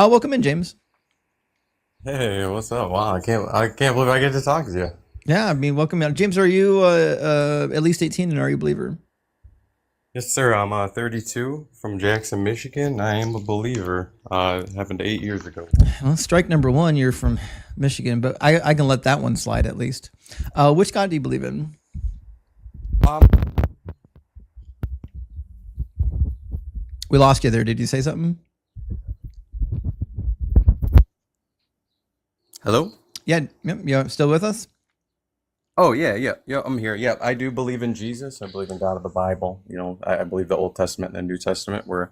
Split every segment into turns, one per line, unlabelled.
Welcome in, James.
Hey, what's up? Wow, I can't believe I get to talk to you.
Yeah, I mean, welcome in. James, are you at least 18 and are you a believer?
Yes, sir. I'm 32 from Jackson, Michigan. I am a believer. It happened 8 years ago.
Well, strike number one, you're from Michigan, but I can let that one slide at least. Which God do you believe in?
Um,
We lost you there. Did you say something?
Hello?
Yeah, yep, you still with us?
Oh, yeah, yeah, yeah, I'm here. Yeah, I do believe in Jesus. I believe in God of the Bible. I believe the Old Testament and the New Testament were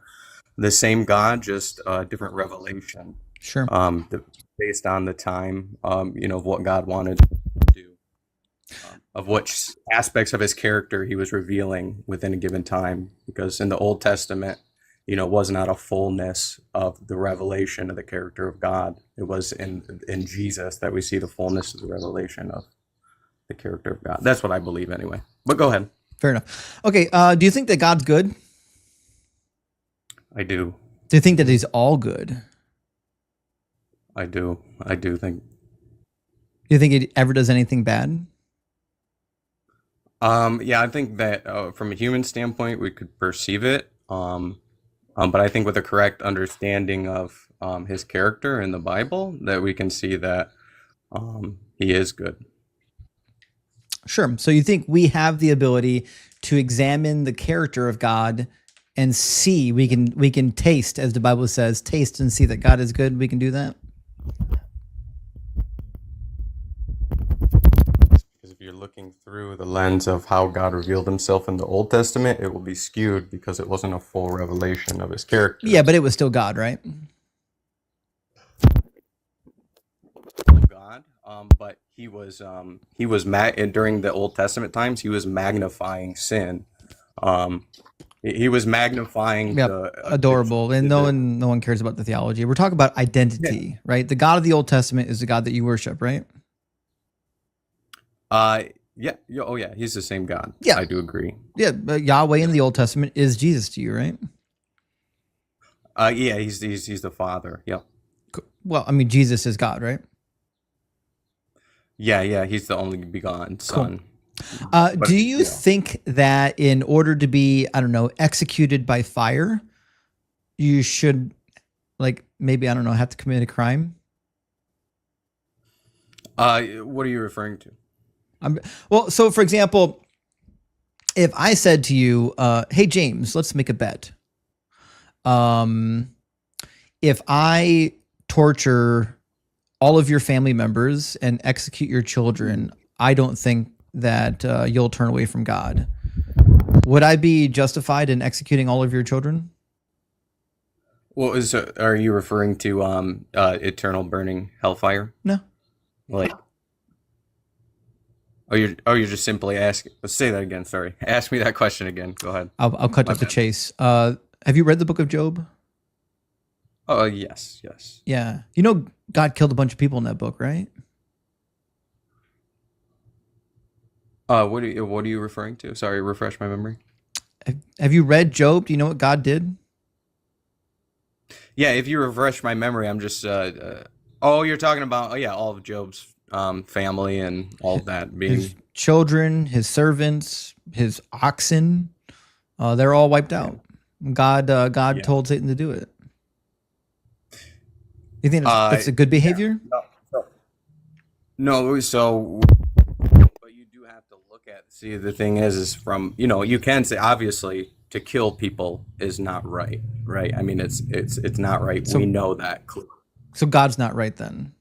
the same God, just different revelation,
Sure.
the, based on the time, of what God wanted to do, of which aspects of his character he was revealing within a given time. Because in the Old Testament, was not a fullness of the revelation of the character of God. It was in Jesus that we see the fullness of the revelation of the character of God. That's what I believe anyway. But go ahead.
Fair enough. Okay, do you think that God's good?
I do.
Do you think that he's all good? Do
I do. I do think.
you think he ever does anything bad?
Yeah, I think that from a human standpoint, we could perceive it. But I think with a correct understanding of his character in the Bible, that we can see that he is good.
Sure. So you think we have the ability to examine the character of God and see, we can taste, as the Bible says, taste and see that God is good. We can do that.
Because if you're looking through the lens of how God revealed himself in the Old Testament, it will be skewed because it wasn't a full revelation of his character.
Yeah, but it was still God, right?
Of God, but during the Old Testament times, he was magnifying sin. He was magnifying
Yep.
the,
Adorable. And
the
no one cares about the theology. We're talking about
yeah.
identity, right? The God of the Old Testament is the God that you worship, right?
uh yeah, yeah, oh yeah, he's the same God.
Yeah.
I do agree.
Yeah. But Yahweh in the Old Testament is Jesus to you, right?
Yeah, he's the Father. Yeah,
Well, I mean, Jesus is God, right?
yeah, yeah. He's the only begotten
Cool.
Son.
Do
But
you
yeah,
think that in order to be, I don't know, executed by fire, you should, like, maybe, I don't know, have to commit a crime?
what are you referring to?
I'm, well, so for example, if I said to you, "Hey James, let's make a bet. Um, if I torture all of your family members and execute your children, I don't think that you'll turn away from God. Would I be justified in executing all of your children?"
Are you referring to eternal burning hellfire?
No,
Like, oh, you're just simply asking. Let's say that again. Sorry, ask me that question again. Go ahead.
I'll cut
My
to the
bad.
chase. Have you read the book of Job?
Oh, yes, yes.
Yeah, God killed a bunch of people in that book, right?
What are you referring to? Sorry, refresh my memory.
Have you read Job? Do you know what God did?
Yeah, if you refresh my memory, I'm just. Oh, you're talking about, oh yeah, all of Job's family and all of that
His
being.
children, his servants, his oxen, they're all wiped
Yeah,
out. God
yeah.
told Satan to do it. You think
Uh,
that's a good
yeah.
behavior?
No, no. So, but you do have to look at. See, the thing is from you can say obviously to kill people is not right, right? I mean, it's not right. We
So
know that clearly.
so God's not right then.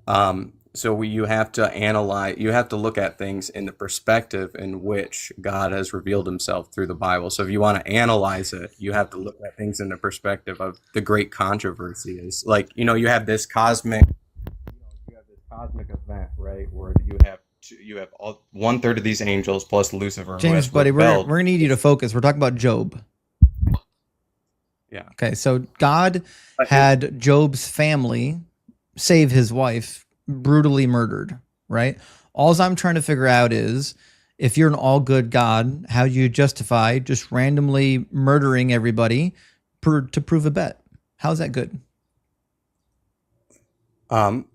You have to analyze, you have to look at things in the perspective in which God has revealed himself through the Bible. So if you want to analyze it, you have to look at things in the perspective of the great controversy is like, you have this cosmic event, right? Where you have all one third of these angels plus Lucifer who
James,
has
buddy, we're
rebelled.
we're gonna need you to focus. We're talking about Job.
Yeah.
Okay, so God
But
had Job's family save his wife brutally murdered, right? All I'm trying to figure out is if you're an all good God, how do you justify just randomly murdering everybody to prove a bet? How's that good?
Um,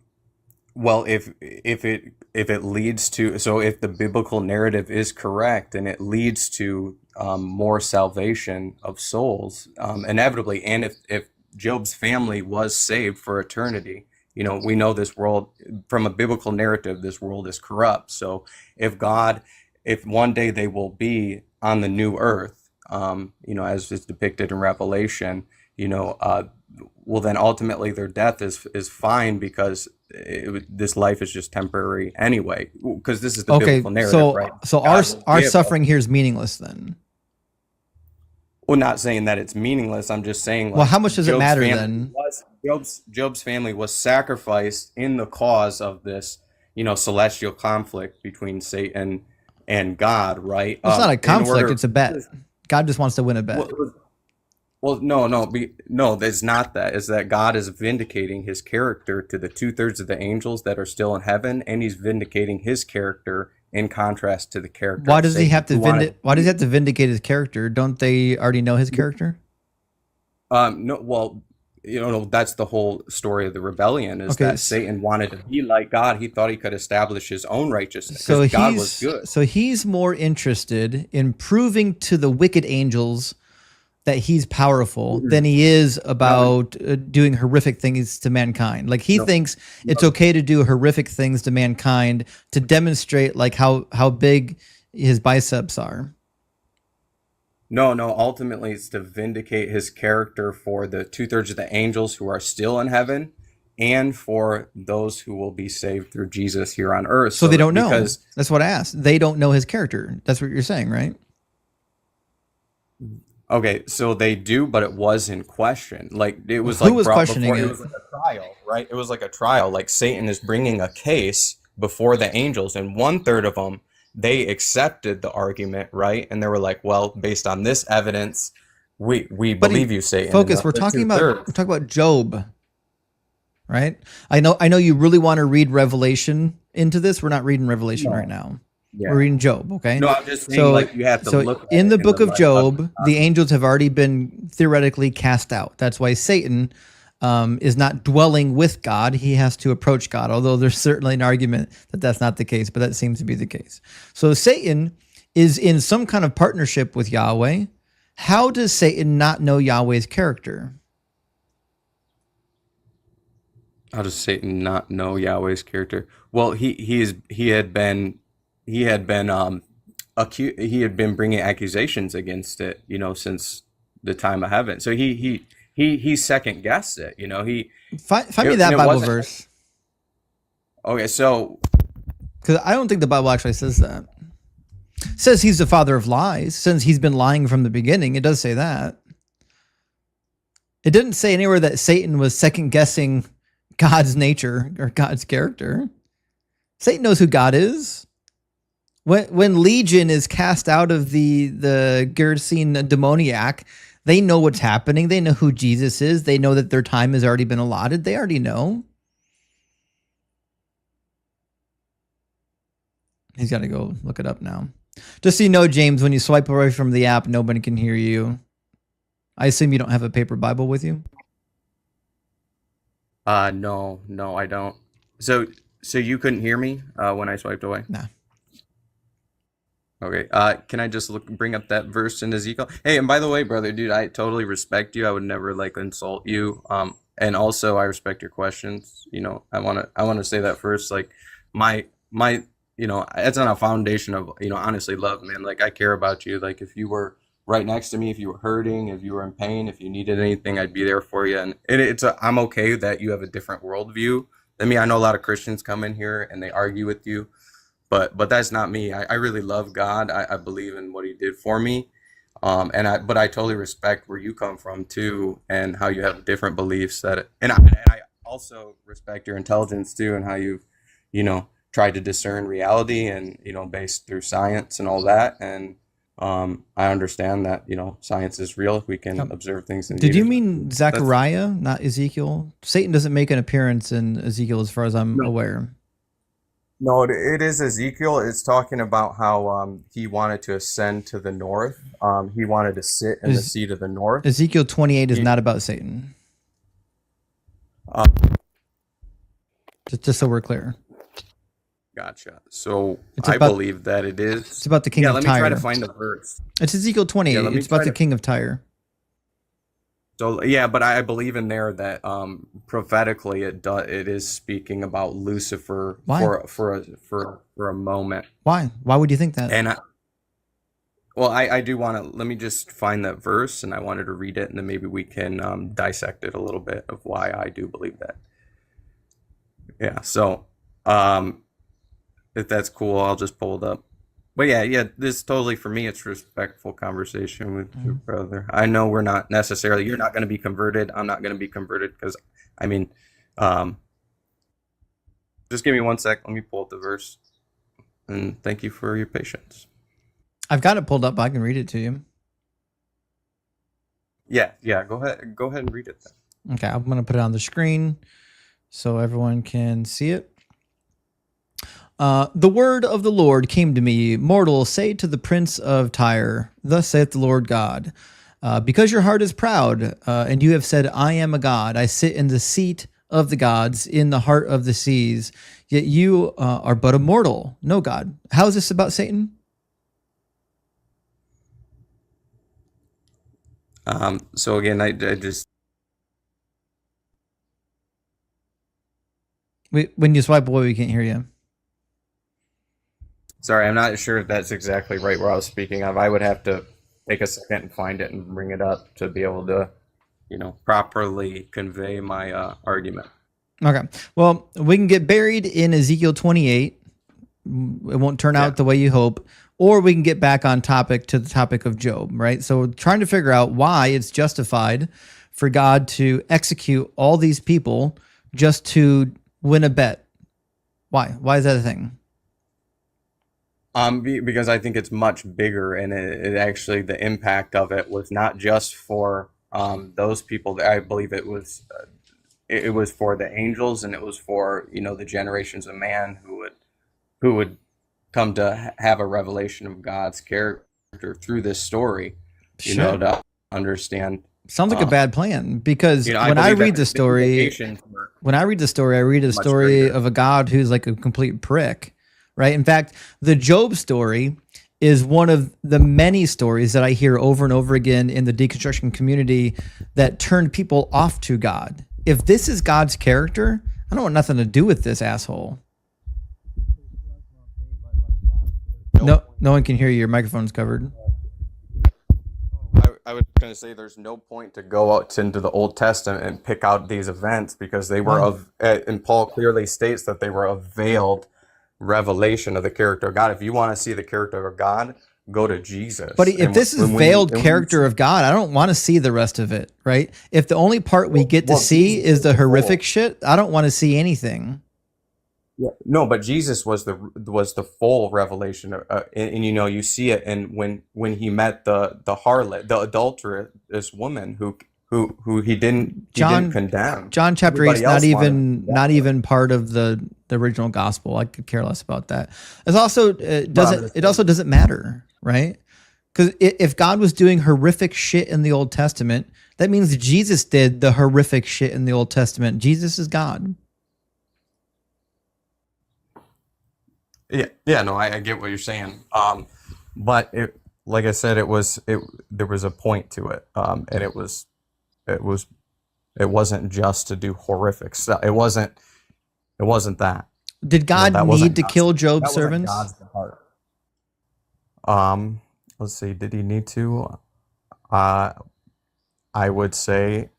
well, if it leads to, so if the biblical narrative is correct and it leads to more salvation of souls, inevitably, and if Job's family was saved for eternity, we know this world from a biblical narrative, this world is corrupt. So if God, if one day they will be on the new earth, as is depicted in Revelation, well, then ultimately their death is fine because this life is just temporary anyway. Because this is the
Okay,
biblical narrative,
so
right?
so
God
our
will give
suffering here is meaningless then.
Well, not saying that it's meaningless. I'm just saying,
Well,
like,
how much does it
Job's
matter
family
then?
was Job's family was sacrificed in the cause of this, celestial conflict between Satan and God, right?
It's not a
In
conflict,
order,
it's a bet. God just wants to win a bet.
well, no, that's not that. Is that God is vindicating His character to the 2/3 of the angels that are still in heaven, and He's vindicating His character in contrast to the character
Why
of
does he
Satan,
have to
who wanted.
why does he have to vindicate his character? Don't they already know his character?
No, well, that's the whole story of the rebellion is
Okay,
that Satan wanted to be like God. He thought he could establish his own righteousness
so
because God was good.
he's more interested in proving to the wicked angels that he's powerful than he is
No,
about doing horrific things to mankind. Like he
no,
thinks it's
no,
okay to do horrific things to mankind to demonstrate like how big his biceps are.
no. Ultimately, it's to vindicate his character for the 2/3 of the angels who are still in heaven, and for those who will be saved through Jesus here on earth.
So they
So
don't know.
because
That's what I asked. They don't know his character. That's what you're saying, right?
Okay, so they do, but it was in question. Like it was
Who
like
was
brought
questioning
before. It
it?
was like a trial, right? It was like a trial. Like Satan is bringing a case before the angels, and 1/3 of them they accepted the argument, right? And they were like, "Well, based on this evidence, we
But
believe you, Satan." And the
focus.
other 2/3,
We're talking about Job, right? I know you really want to read Revelation into this. We're not reading Revelation right
no,
now. We're
yeah,
reading Job, okay?
no. I'm just saying,
So
like you have to
so
look at
in
it
the
in the
book of
light of the
Job, the angels have already been theoretically cast out. That's why Satan is not dwelling with God. He has to approach God, although there's certainly an argument that that's not the case, but that seems to be the case. So Satan is in some kind of partnership with Yahweh. How does Satan not know Yahweh's character?
How does Satan not know Yahweh's character? Well, he had been he had been bringing accusations against it, since the time of heaven. So he second guessed it.
Find me
And
that
it
Bible
wasn't
verse,
okay. So
because I don't think the Bible actually says that. It says he's the father of lies, since he's been lying from the beginning. It does say that. It didn't say anywhere that Satan was second guessing God's nature or God's character. Satan knows who God is. When Legion is cast out of the Gerasene demoniac, they know what's happening. They know who Jesus is. They know that their time has already been allotted. They already know. He's got to go look it up now. Just so you know, James, when you swipe away from the app, nobody can hear you. I assume you don't have a paper Bible with you?
no, I don't. So you couldn't hear me when I swiped away?
Nah.
Okay. Can I just bring up that verse in Ezekiel? Hey, and by the way, brother, dude, I totally respect you. I would never like insult you. And also I respect your questions. I wanna say that first. Like my it's on a foundation of, honestly love, man. Like I care about you. Like if you were right next to me, if you were hurting, if you were in pain, if you needed anything, I'd be there for you. And I'm okay that you have a different worldview than me. I know a lot of Christians come in here and they argue with you. But that's not me. I really love God. I believe in what He did for me. But I totally respect where you come from too, and how you have different beliefs and I also respect your intelligence too, and how you've, tried to discern reality and, based through science and all that. And I understand that, science is real. We can observe things in
Did you
meters.
mean Zechariah, not Ezekiel? Satan doesn't make an appearance in Ezekiel as far as I'm aware.
No, it is Ezekiel. It's talking about how he wanted to ascend to the north. He wanted to sit in the seat of the north.
Ezekiel 28 is
He,
not about Satan. Just so we're clear.
Gotcha. So
It's
I
about-
believe that it is.
It's about the king
Yeah,
of
let me
Tyre.
try to find the verse.
It's Ezekiel 28.
Yeah, let me
It's about
try
the
to-
king of Tyre.
So yeah, but I believe in there that prophetically it is speaking about Lucifer
Why?
for a moment.
Why? Why would you think that?
And I do want to, let me just find that verse, and I wanted to read it, and then maybe we can dissect it a little bit of why I do believe that. Yeah, so if that's cool, I'll just pull it up. But yeah, this totally, for me, it's respectful conversation with your brother. I know we're not necessarily, you're not going to be converted. I'm not going to be converted because, I mean, just give me 1 sec. Let me pull up the verse. And thank you for your patience.
I've got it pulled up. I can read it to you.
Yeah. Go ahead and read it then.
Okay, I'm going to put it on the screen so everyone can see it. The word of the Lord came to me, mortal, say to the prince of Tyre, thus saith the Lord God, because your heart is proud, and you have said, I am a god, I sit in the seat of the gods, in the heart of the seas, yet you are but a mortal, no god. How is this about Satan?
So again, I just,
When you swipe away, we can't hear you.
sorry, I'm not sure if that's exactly right where I was speaking of. I would have to take a second and find it and bring it up to be able to, properly convey my argument.
Okay. Well, we can get buried in Ezekiel 28. It won't turn out the way you hope. Or we can get back on topic to the topic of Job, right? So trying to figure out why it's justified for God to execute all these people just to win a bet. Why? Why is that a thing?
Because I think it's much bigger, and it actually, the impact of it was not just for those people. I believe it was for the angels, and it was for the generations of man who would come to have a revelation of God's character through this story. To understand.
Sounds like a bad plan, because when I
believe
read
that
the story, I read a story
greater.
of a God who's like a complete prick, right? In fact, the Job story is one of the many stories that I hear over and over again in the deconstruction community that turn people off to God. If this is God's character, I don't want nothing to do with this asshole. No one can hear you. Your microphone's covered.
I was going to say there's no point to go out into the Old Testament and pick out these events, because they were and Paul clearly states that they were a veiled revelation of the character of God. If you want to see the character of God, go to Jesus.
But if this is veiled character of God, I don't want to see the rest of it, right? If the only part we get to see is the horrific shit, I don't want to see anything.
Yeah, no, but Jesus was the full revelation, and you see it, and when he met the harlot, the adulterous woman who he didn't condemn.
John chapter 8 is not even part of the original gospel. I could care less about that. It also doesn't matter, right? Because if God was doing horrific shit in the Old Testament, that means Jesus did the horrific shit in the Old Testament. Jesus is God.
Yeah, no, I get what you're saying. But like I said, there was a point to it, and it wasn't just to do horrific stuff. It wasn't that.
Did God need to kill Job's servants?
Let's see. Did he need to? I would say,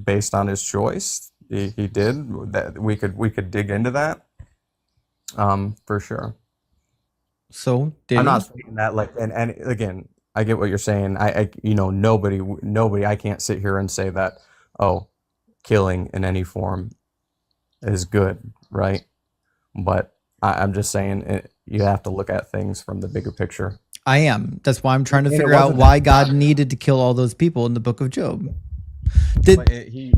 based on his choice, he did. That we could dig into that. For sure.
So
I'm not saying that and again, I get what you're saying. Nobody, I can't sit here and say that, killing in any form is good, right? But I'm just saying you have to look at things from the bigger picture.
I am. That's why I'm trying to figure out why God needed to kill all those people in the book of Job.
He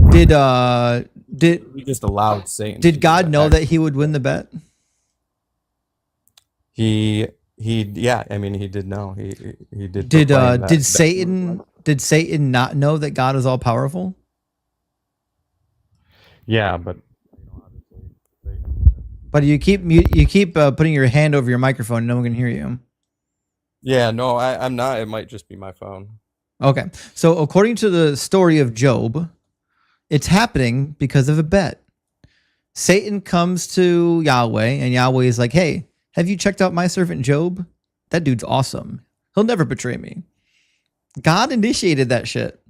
just allowed Satan.
Did God know that he would win the bet?
Yeah, I mean, he did know. He did.
Did Satan not know that God is all powerful?
Yeah, but obviously,
But you keep putting your hand over your microphone. No one can hear you.
yeah, no, I'm not. It might just be my phone.
Okay. So according to the story of Job, it's happening because of a bet. Satan comes to Yahweh, and Yahweh is like, hey, have you checked out my servant Job? That dude's awesome. He'll never betray me. God initiated that shit.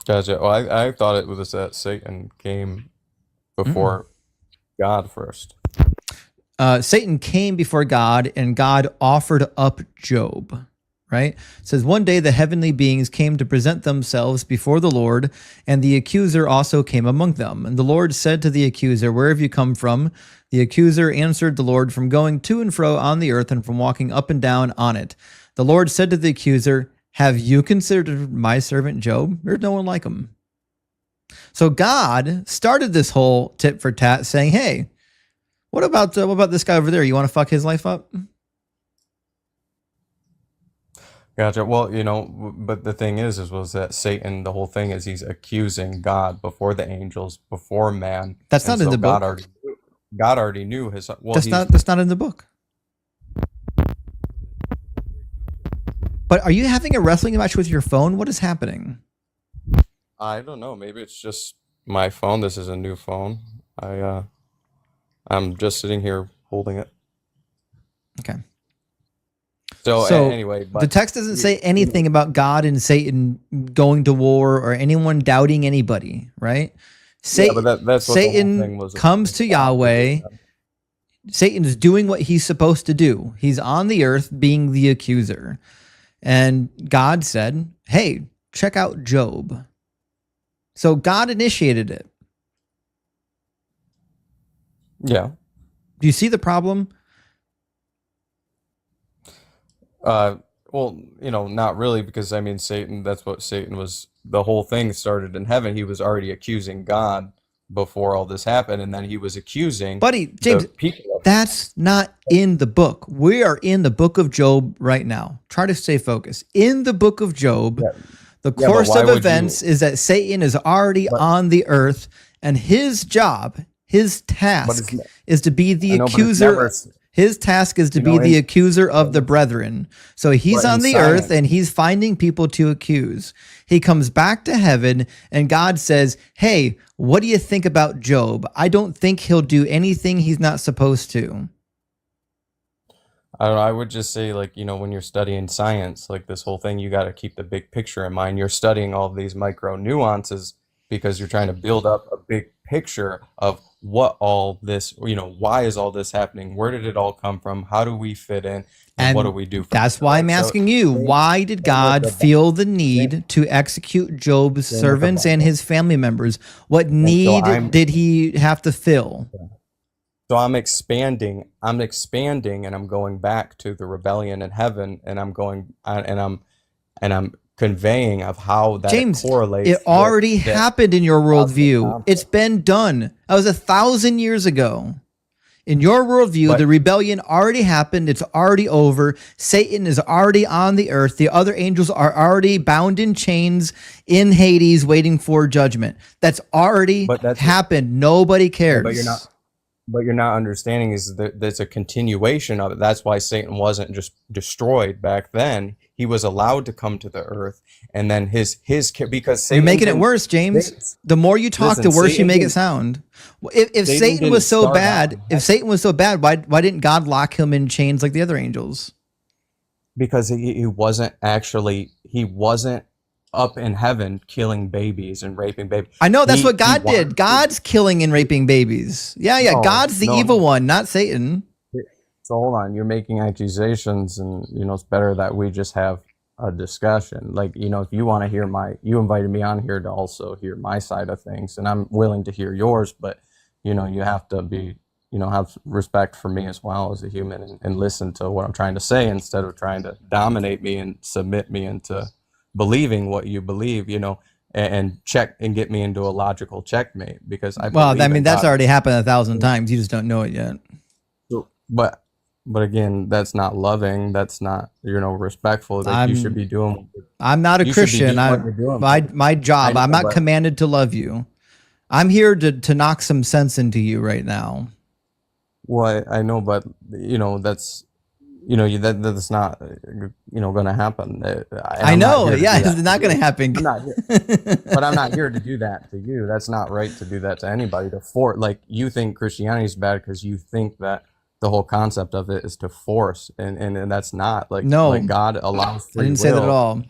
Gotcha. Well, I thought it was that Satan came before God first.
Satan came before God, and God offered up Job. Right? It says, one day the heavenly beings came to present themselves before the Lord, and the accuser also came among them. And the Lord said to the accuser, where have you come from? The accuser answered the Lord, from going to and fro on the earth and from walking up and down on it. The Lord said to the accuser, have you considered my servant Job? There's no one like him. So God started this whole tit for tat saying, hey, what about this guy over there? You want to fuck his life up?
Gotcha. Well, but the thing was that Satan, the whole thing is he's accusing God before the angels, before man.
That's not in the book.
God already knew his. Well,
that's not in the book. But are you having a wrestling match with your phone? What is happening?
I don't know. Maybe it's just my phone. This is a new phone. I'm just sitting here holding it.
Okay.
So anyway, but
the text doesn't say anything about God and Satan going to war or anyone doubting anybody, right?
But that's what
Satan
the whole thing was
comes to Yahweh. Satan's doing what he's supposed to do. He's on the earth being the accuser. And God said, hey, check out Job. So God initiated it.
Yeah.
Do you see the problem?
Well, not really, because Satan, that's what Satan was. The whole thing started in heaven. He was already accusing God before all this happened, and then he was accusing
James, that's not in the book. We are in the book of Job right now. Try to stay focused. In the book of Job, the course of events is that Satan is already on the earth, and his job, his task is to be the accuser. His task is to be the accuser of the brethren. So he's on the earth and he's finding people to accuse. He comes back to heaven and God says, hey, what do you think about Job? I don't think he'll do anything he's not supposed to.
I don't know. I would just say, when you're studying science, this whole thing, you got to keep the big picture in mind. You're studying all these micro nuances because you're trying to build up a big picture of what all this, why is all this happening? Where did it all come from? How do we fit in? And what do we do?
That's why I'm asking you, why did God feel the need to execute Job's servants and his family members? What need did he have to fill?
So I'm expanding and I'm going back to the rebellion in heaven, and I'm conveying of how that
James,
correlates.
It already happened in your worldview. It's been done. That was 1,000 years ago. In your worldview, the rebellion already happened. It's already over. Satan is already on the earth. The other angels are already bound in chains in Hades waiting for judgment. That's already happened. Nobody cares.
But you're not understanding is that there's a continuation of it. That's why Satan wasn't just destroyed back then. He was allowed to come to the earth, and then his because Satan,
you're making it worse, James. The more you talk, the worse you make it sound. If Satan was so bad, why didn't God lock him in chains like the other angels?
Because he wasn't up in heaven killing babies and raping babies.
I know that's what God did. God's killing and raping babies. Yeah. God's the evil one, not Satan.
So hold on, you're making accusations, and it's better that we just have a discussion. If you want to hear you invited me on here to also hear my side of things, and I'm willing to hear yours, but you have to be, have respect for me as well as a human, and listen to what I'm trying to say instead of trying to dominate me and submit me into believing what you believe, and check and get me into a logical checkmate, because that's
already happened 1,000 times. You just don't know it yet.
But But again, that's not loving. That's not, respectful. Like you should be doing.
I'm not a
You should be
Christian.
doing what you're doing.
My job.
I know,
I'm not
but-
commanded to love you. I'm here to knock some sense into you right now.
Well, I know, but that's that's not going to happen.
I know. Yeah, it's not going to happen.
I'm not here, but I'm not here to do that to you. That's not right to do that to anybody. Like you think Christianity is bad because you think that the whole concept of it is to force, and that's not like
no.
Like God allows free will.
I didn't say that at all.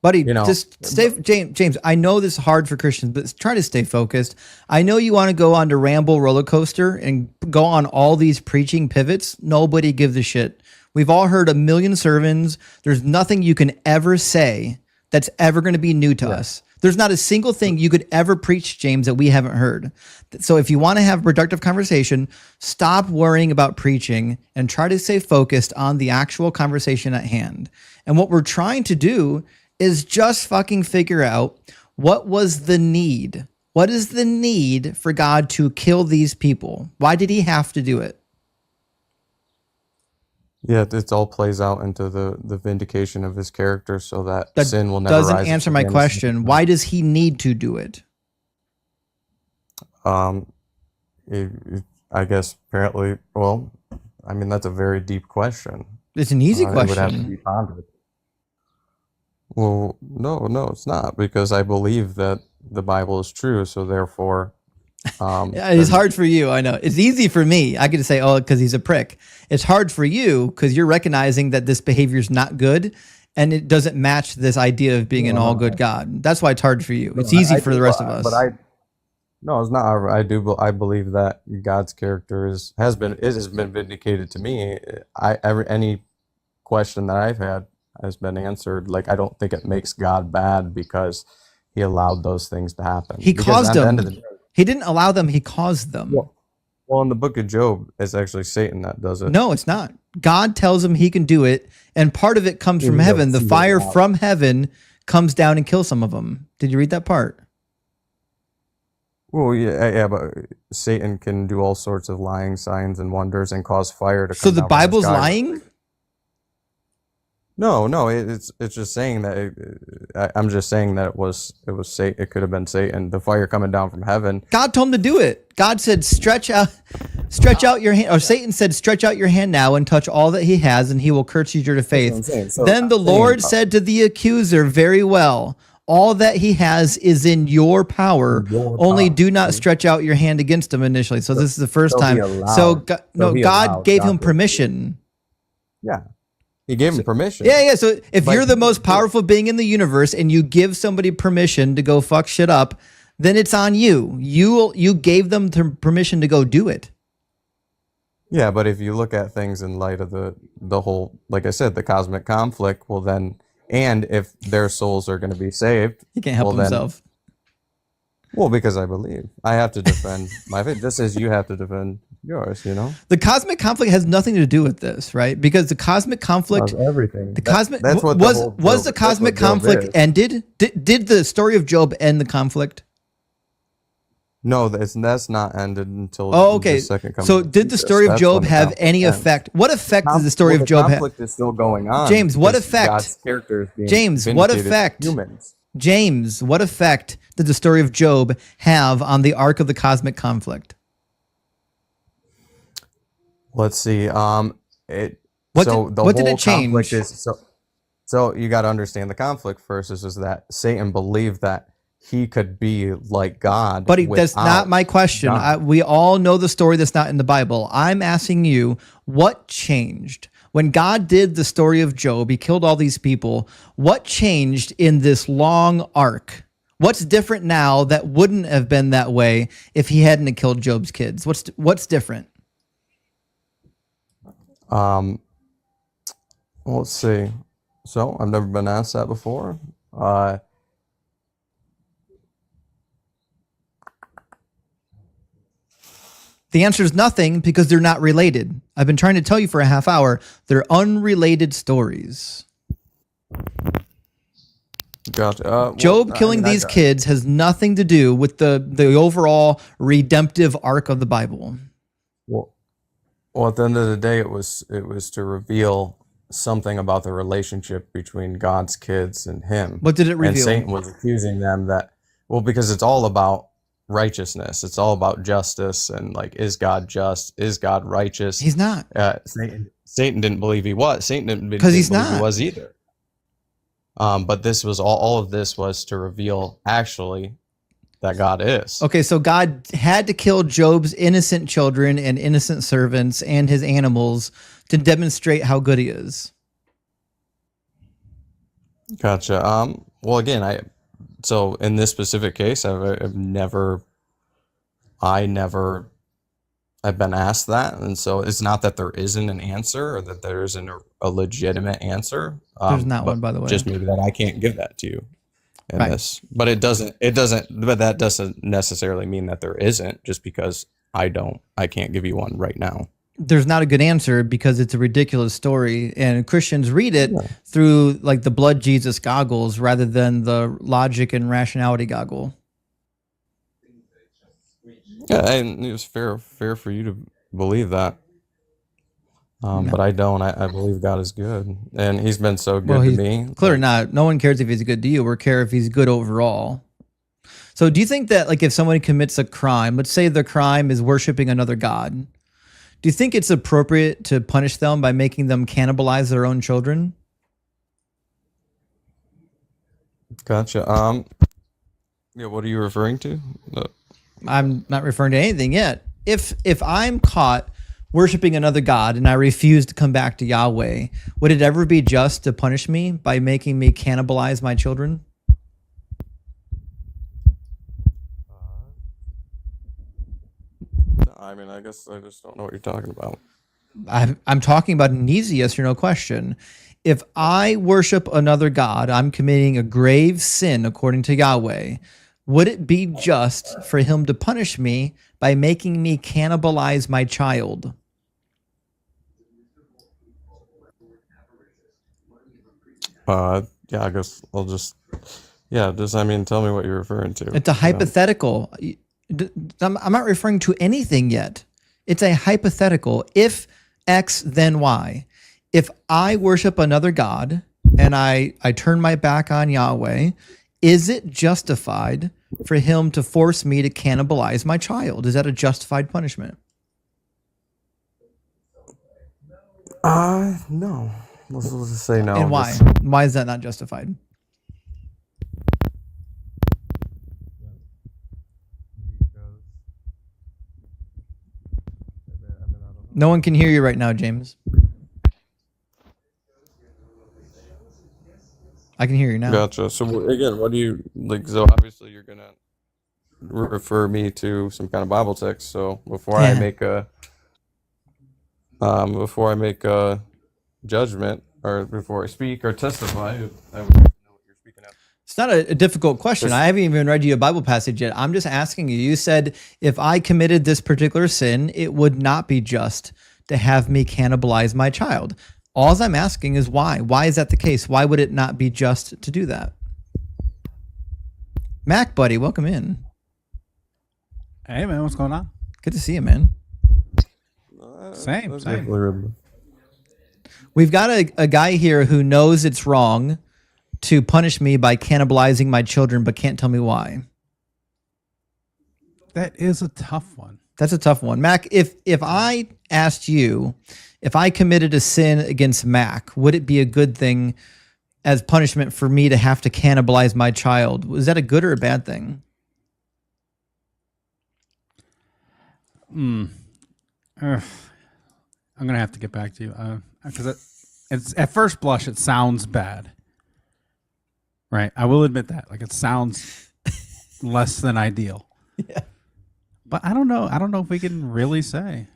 Buddy, just stay, James. I know this is hard for Christians, but try to stay focused. I know you want to go on to ramble roller coaster and go on all these preaching pivots. Nobody gives a shit. We've all heard a million sermons. There's nothing you can ever say that's ever going to be new to us. There's not a single thing you could ever preach, James, that we haven't heard. So if you want to have a productive conversation, stop worrying about preaching and try to stay focused on the actual conversation at hand. And what we're trying to do is just fucking figure out what was the need. What is the need for God to kill these people? Why did he have to do it?
Yeah, it all plays out into the vindication of his character so that sin will never rise.
Doesn't answer my question. Why does he need to do it?
I guess apparently, well, I mean, that's a very deep question.
It's an easy question.
It would have to be pondered. Well, no, it's not, because I believe that the Bible is true. So therefore,
it's hard for you. I know it's easy for me. I could say, oh, because he's a prick. It's hard for you because you're recognizing that this behavior is not good and it doesn't match this idea of being an all good God. That's why it's hard for you. It's easy for the rest of us.
But no, it's not. I believe that God's character has been vindicated to me. Any question that I've had has been answered. Like, I don't think it makes God bad because he allowed those things to happen.
He caused them. He didn't allow them. He caused them.
Well, in the book of Job, it's actually Satan that does it.
No, it's not. God tells him he can do it, and part of it comes from heaven. The fire from heaven comes down and kills some of them. Did you read that part?
Well, yeah, but Satan can do all sorts of lying signs and wonders and cause fire to come.
So the Bible's lying?
No, it's just saying that. I'm just saying that it was Satan. It could have been Satan. The fire coming down from heaven.
God told him to do it. God said, stretch out your hand. Or Satan said, stretch out your hand now and touch all that he has, and he will curse you to your face. So then the Lord said to the accuser, very well, all that he has is in your power. Only do not stretch out your hand against him initially. So this is the first time. God gave him permission.
Yeah. He gave him permission.
Yeah. So if you're the most powerful being in the universe and you give somebody permission to go fuck shit up, then it's on you. You gave them permission to go do it.
Yeah, but if you look at things in light of the whole, like I said, the cosmic conflict, well then, and if their souls are going to be saved,
he can't help himself.
Well, because I believe I have to defend my faith, just as you have to defend yours.
The cosmic conflict has nothing to do with this, right? Because the cosmic conflict,
everything.
That's what was the cosmic conflict ended? Did the story of Job end the conflict?
No, that's not ended until
the
second coming.
So did the story of Job have any effect? What effect did the story of Job have?
The conflict is still going on.
James, what effect?
God's character is being
James, what effect?
Humans.
James, what effect did the story of Job have on the arc of the cosmic conflict?
Let's see.
What did it change?
So you got to understand the conflict first is that Satan believed that he could be like God.
But that's not my question. We all know the story that's not in the Bible. I'm asking you, what changed? When God did the story of Job, he killed all these people. What changed in this long arc? What's different now that wouldn't have been that way if he hadn't killed Job's kids? What's different?
Let's see. So I've never been asked that before.
The answer is nothing because they're not related. I've been trying to tell you for a half hour. They're unrelated stories.
Gotcha.
Job killing these kids has nothing to do with the overall redemptive arc of the Bible.
Well, at the end of the day, it was to reveal something about the relationship between God's kids and him.
What did it
And
reveal?
Satan was accusing them that, well, because it's all about righteousness. It's all about justice and like, is God just? Is God righteous?
He's not.
Satan didn't believe he was. Satan didn't believe
Because he's
he
not.
was either. But this was all of this was to reveal actually that God is.
Okay, so God had to kill Job's innocent children and innocent servants and his animals to demonstrate how good he is.
Gotcha. Well, again, so in this specific case, I've never I've been asked that, and so it's not that there isn't an answer or that there isn't a legitimate answer.
There's not
but
one, by the way.
just maybe that I can't give that to you in
Right.
this. But but that doesn't necessarily mean that there isn't, just because I can't give you one right now.
There's not a good answer because it's a ridiculous story, and Christians read it through like the blood Jesus goggles rather than the logic and rationality goggle.
Yeah, and it was fair for you to believe that.
No.
But I don't. I believe God is good, and He's been so good
Well,
to
he's
me.
clearly not. No one cares if he's good to you. We care if he's good overall. So do you think that like if somebody commits a crime, let's say the crime is worshiping another god, do you think it's appropriate to punish them by making them cannibalize their own children?
Gotcha. Yeah. What are you referring to?
I'm not referring to anything yet. If I'm caught worshiping another god and I refuse to come back to Yahweh, would it ever be just to punish me by making me cannibalize my children?
I mean, I guess I just don't know what you're talking about.
I'm talking about an easy yes or no question. If I worship another god, I'm committing a grave sin according to Yahweh. Would it be just for him to punish me by making me cannibalize my child?
Yeah, I guess I'll just, I mean, tell me what you're referring to.
It's a hypothetical. I'm not referring to anything yet. It's a hypothetical. If X, then Y. If I worship another god and I turn my back on Yahweh, is it justified for him to force me to cannibalize my child? Is that a justified punishment?
No. Let's just say no.
And why? Why is that not justified? No one can hear you right now, James. I can hear you now.
Gotcha. So again, what do you like? So obviously you're gonna refer me to some kind of Bible text. So before I make a judgment, or before I speak or testify, I would know what you're speaking of.
It's not a difficult question. I haven't even read you a Bible passage yet. I'm just asking you. You said if I committed this particular sin, it would not be just to have me cannibalize my child. All I'm asking is why. Why is that the case? Why would it not be just to do that? Mac, buddy, welcome in.
Hey, man, what's going on?
Good to see you, man.
Same.
We've got a guy here who knows it's wrong to punish me by cannibalizing my children, but can't tell me why.
That is a tough one.
That's a tough one. Mac, if I asked you, if I committed a sin against Mac, would it be a good thing as punishment for me to have to cannibalize my child? Was that a good or a bad thing?
I'm going to have to get back to you because it's at first blush, it sounds bad. Right. I will admit that. Like, it sounds less than ideal.
Yeah.
But I don't know. I don't know if we can really say.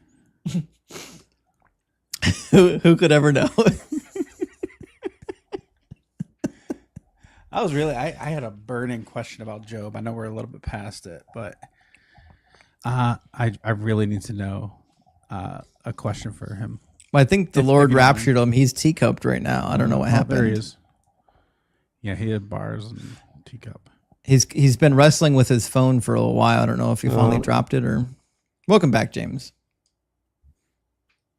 Who could ever know?
I had a burning question about Job. I know we're a little bit past it, but I really need to know a question for him.
Well, I think the
If
Lord
you don't
raptured him. He's teacupped right now. I don't know what happened.
There he is. Yeah, he had bars and teacup.
He's been wrestling with his phone for a little while. I don't know if he finally dropped it or. Welcome back, James.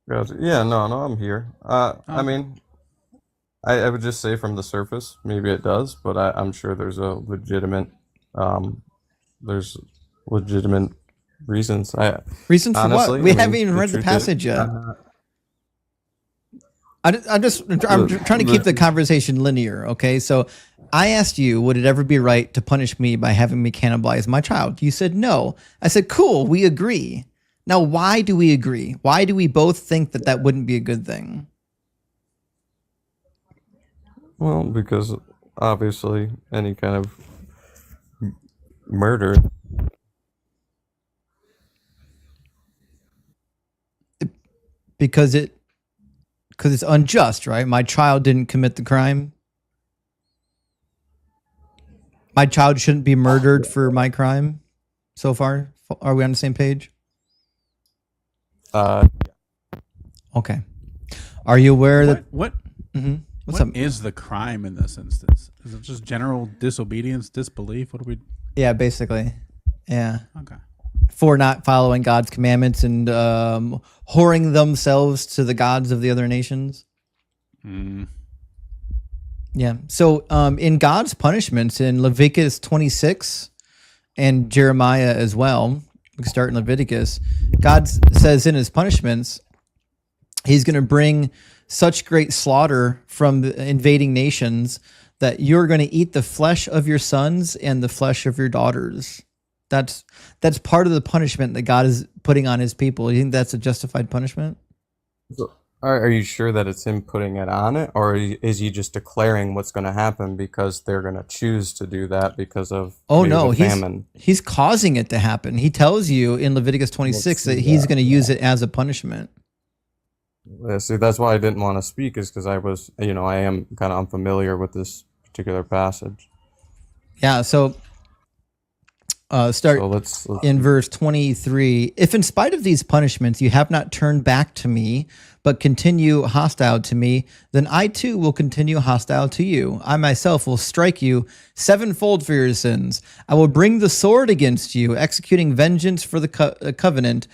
Gotcha. Yeah, no, I'm here. I
Okay.
mean, I would just say from the surface, maybe it does, but I'm sure um, there's legitimate reasons.
Reason for what?
Honestly,
We
I
haven't
mean,
even
the
read the
truth is,
passage yet.
I'm not.
I'm trying to keep the conversation linear. Okay, so I asked you, would it ever be right to punish me by having me cannibalize my child? You said no. I said, cool, we agree. Now, why do we agree? Why do we both think that that wouldn't be a good thing?
Well, because obviously any kind of murder.
Because it's unjust, right? My child didn't commit the crime. My child shouldn't be murdered for my crime. So far, are we on the same page?
Uh,
Okay. Are you aware that?
What
Mhm. What's
what
up?
is the crime in this instance? Is it just general disobedience, disbelief? What do we?
Yeah, basically. Yeah.
Okay.
For not following God's commandments and whoring themselves to the gods of the other nations.
Mm.
Yeah. So in God's punishments in Leviticus 26 and Jeremiah as well, we can start in Leviticus, God says in his punishments, he's going to bring such great slaughter from the invading nations that you're going to eat the flesh of your sons and the flesh of your daughters. That's part of the punishment that God is putting on his people. You think that's a justified punishment?
so are you sure that it's him putting it on it, or is he just declaring what's going to happen because they're going to choose to do that because of
Oh
maybe
no,
the famine?
he's causing it to happen. He tells you in Leviticus 26 that he's going to use it as a punishment.
Yeah, see, that's why I didn't want to speak, is because I am kind of unfamiliar with this particular passage.
Yeah, so start
So let's
in verse 23. If in spite of these punishments you have not turned back to me, but continue hostile to me, then I too will continue hostile to you. I myself will strike you sevenfold for your sins. I will bring the sword against you, executing vengeance for the covenant.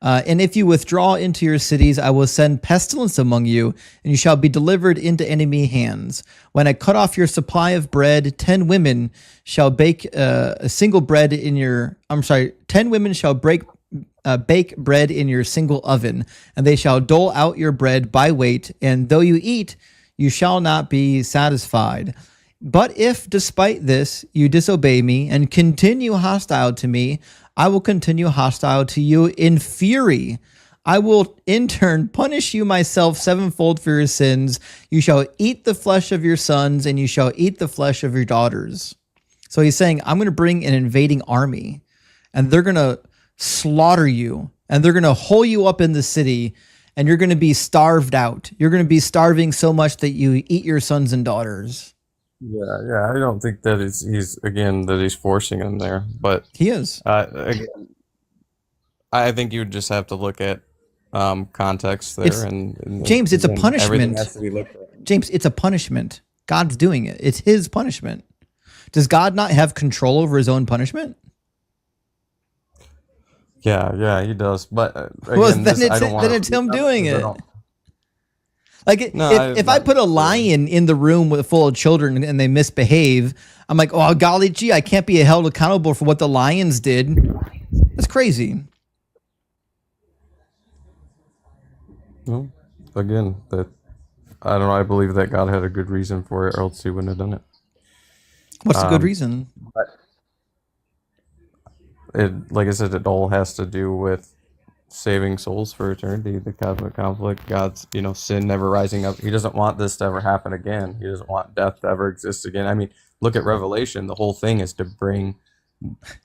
And if you withdraw into your cities, I will send pestilence among you, and you shall be delivered into enemy hands. When I cut off your supply of bread, 10 women shall bake a single bread in your. 10 women shall bake bread in your single oven, and they shall dole out your bread by weight. And though you eat, you shall not be satisfied. But if, despite this, you disobey me and continue hostile to me, I will continue hostile to you in fury. I will in turn punish you myself sevenfold for your sins. You shall eat the flesh of your sons, and you shall eat the flesh of your daughters. So he's saying, I'm going to bring an invading army, and they're going to slaughter you, and they're going to hole you up in the city, and you're going to be starved out. You're going to be starving so much that you eat your sons and daughters.
Yeah. I don't think that he's forcing him there, but
He is.
again, I think you would just have to look at context there,
It's-
and
James, it's a
again,
punishment.
Everything has to be looked at.
James, it's a punishment. God's doing it. It's his punishment. Does God not have control over his own punishment?
Yeah, he does. But
Well,
again,
then
I don't want
it's him doing it. Like
No,
if I put a lion in the room full of children and they misbehave, I'm like, oh golly gee, I can't be held accountable for what the lions did. That's crazy.
No, again, that I don't know. I believe that God had a good reason for it, or else he wouldn't have done it.
What's the good reason?
Like I said, it all has to do with saving souls for eternity. The cosmic conflict, God's sin never rising up. He doesn't want this to ever happen again. He doesn't want death to ever exist again. I mean, look at Revelation. The whole thing is to bring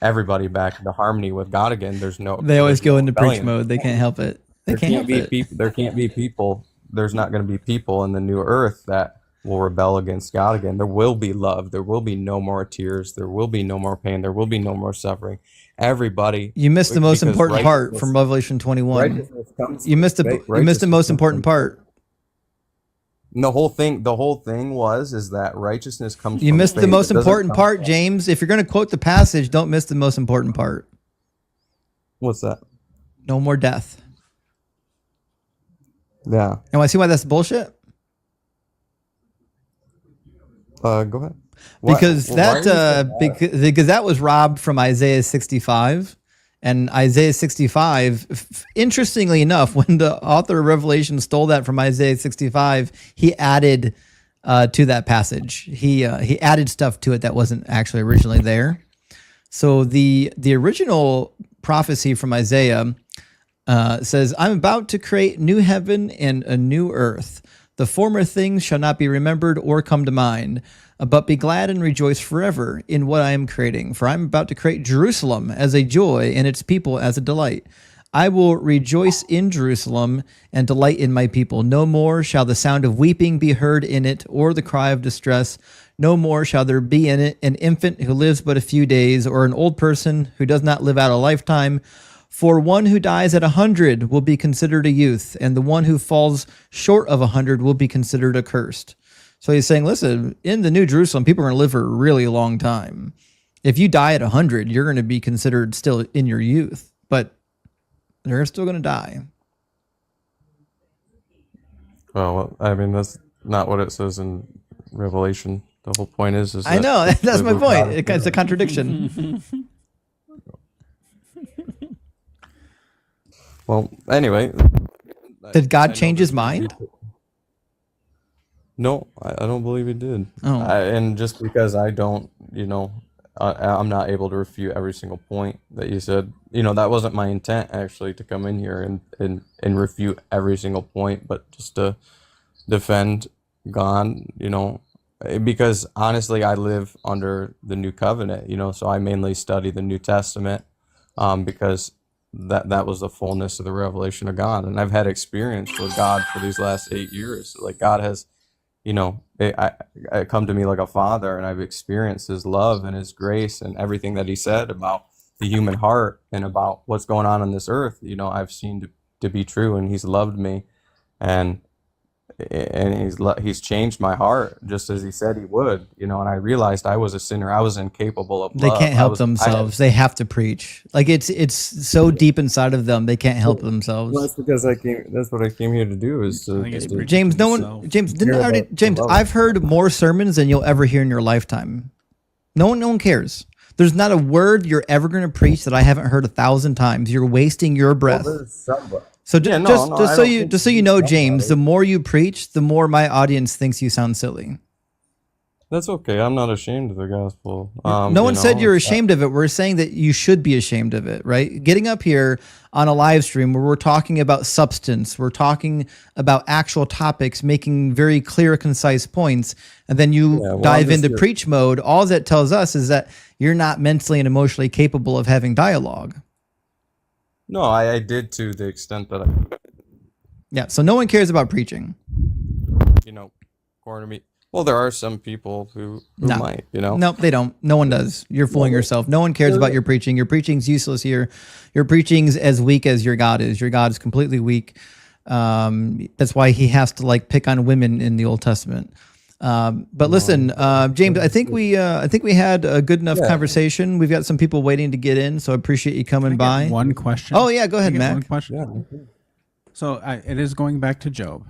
everybody back into harmony with God again.
They always go into preach
rebellion.
mode. They can't help it. They can't help it.
There can't be people. There's not going to be people in the new earth that will rebel against God again. There will be love. There will be no more tears. There will be no more pain. There will be no more suffering. Everybody.
You missed the most
because
important part
righteousness-
from Revelation 21.
righteousness comes
You missed the
from
you
faith.
missed the most
Righteousness
important
comes
part.
from- The whole thing is that righteousness comes.
You
from
missed the
faith.
most
It doesn't
important
come
part,
from-
James. If you're going to quote the passage, don't miss the most important part.
What's that?
No more death.
Yeah.
And I see why that's bullshit.
Go ahead.
Because
Why are you saying
because that was robbed from Isaiah 65. And Isaiah 65, interestingly enough, when the author of Revelation stole that from Isaiah 65, he added to that passage. He added stuff to it that wasn't actually originally there. So the original prophecy from Isaiah says, "I'm about to create new heaven and a new earth. The former things shall not be remembered or come to mind, but be glad and rejoice forever in what I am creating. For I'm about to create Jerusalem as a joy and its people as a delight. I will rejoice in Jerusalem and delight in my people. No more shall the sound of weeping be heard in it, or the cry of distress. No more shall there be in it an infant who lives but a few days, or an old person who does not live out a lifetime. For one who dies at 100 will be considered a youth, and the one who falls short of 100 will be considered accursed." So he's saying, listen, in the New Jerusalem, people are going to live for a really long time. If you die at 100, you're going to be considered still in your youth, but they're still going to die.
Well, I mean, that's not what it says in Revelation. The whole point is
I know, that's my point. It's a contradiction.
Well, anyway.
Did God change his mind?
No, I don't believe he did.
Oh.
And just because I don't, I'm not able to refute every single point that you said. That wasn't my intent, actually, to come in here and refute every single point, but just to defend God, because honestly, I live under the New Covenant, so I mainly study the New Testament because that was the fullness of the revelation of God. And I've had experience with God for these last 8 years. Like, God has, I come to me like a father, and I've experienced his love and his grace and everything that he said about the human heart and about what's going on this earth. I've seen to be true, and he's loved me, and he's changed my heart just as he said he would. And I realized I was a sinner. I was incapable of
They
love.
can't help themselves. They have to preach. Like it's so deep inside of them. They can't help themselves.
Well, that's because that's what I came here to do, is to
James, James, I've heard more sermons than you'll ever hear in your lifetime. No one cares. There's not a word you're ever going to preach that I haven't heard 1,000 times. You're wasting your breath. So just so you know, James, the more you preach, the more my audience thinks you sound silly.
That's okay. I'm not ashamed of the gospel.
No one said you're ashamed of it. We're saying that you should be ashamed of it, right? Getting up here on a live stream where we're talking about substance, we're talking about actual topics, making very clear, concise points, and then you dive into preach mode. All that tells us is that you're not mentally and emotionally capable of having dialogue.
No, I did to the extent that
Yeah, so no one cares about preaching.
According to me. Well, there are some people who might,
No, they don't. No one does. You're fooling yourself. No one cares about your preaching. Your preaching's useless here. Your preaching's as weak as your God is. Your God is completely weak. That's why he has to pick on women in the Old Testament. But listen, James, I think we had a good enough conversation. We've got some people waiting to get in, so I appreciate you coming by.
One question.
Oh yeah, go ahead, Matt.
One question. Yeah. So it is going back to Job,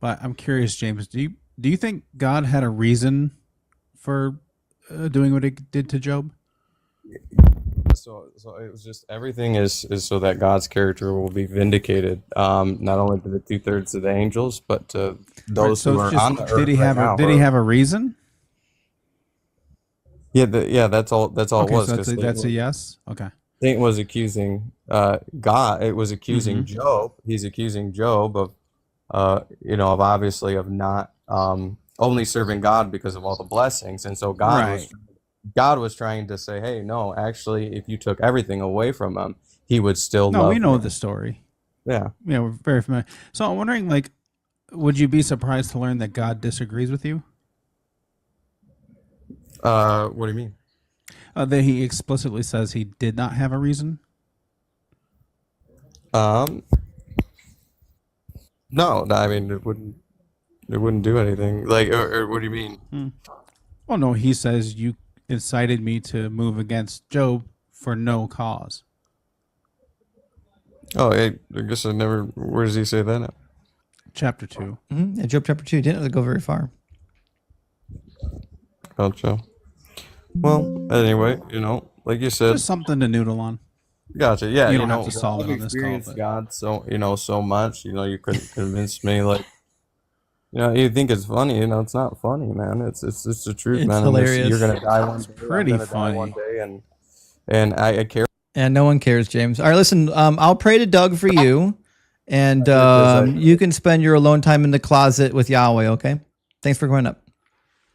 but I'm curious, James. Do you think God had a reason for doing what he did to Job?
So it was just, everything is so that God's character will be vindicated, not only to the 2/3 of the angels, but to those who are on the earth.
Did he have a reason?
Yeah, that's all. That's all
okay,
it was.
So that's a yes. Okay.
Satan was accusing God. It was accusing Job. He's accusing Job of, obviously of not only serving God because of all the blessings, and so God was trying to say, hey, no, actually, if you took everything away from him, he would still love
we know
you.
the story.
Yeah.
Yeah, we're very familiar. So I'm wondering, would you be surprised to learn that God disagrees with you?
What do you mean?
That he explicitly says he did not have a reason?
No, I mean, it wouldn't do anything. Or what do you mean?
Well, no, he says you incited me to move against Job for no cause.
Oh, I guess I never. Where does he say that?
chapter 2.
Yeah, Job chapter 2 didn't really go very far.
Gotcha. Well, anyway, like you said,
Just something to noodle on.
gotcha. Yeah,
You don't have to solve it on this call,
experienced
but-
God so much. You couldn't convince me. Like, you think it's funny. It's not funny, man. It's the truth,
It's
man.
hilarious.
You're gonna die one day.
pretty
I'm gonna die one
funny.
day, and I care.
And no one cares, James. All right, listen, I'll pray to Doug for you, and
I appreciate it.
you can spend your alone time in the closet with Yahweh, okay? Thanks for going up.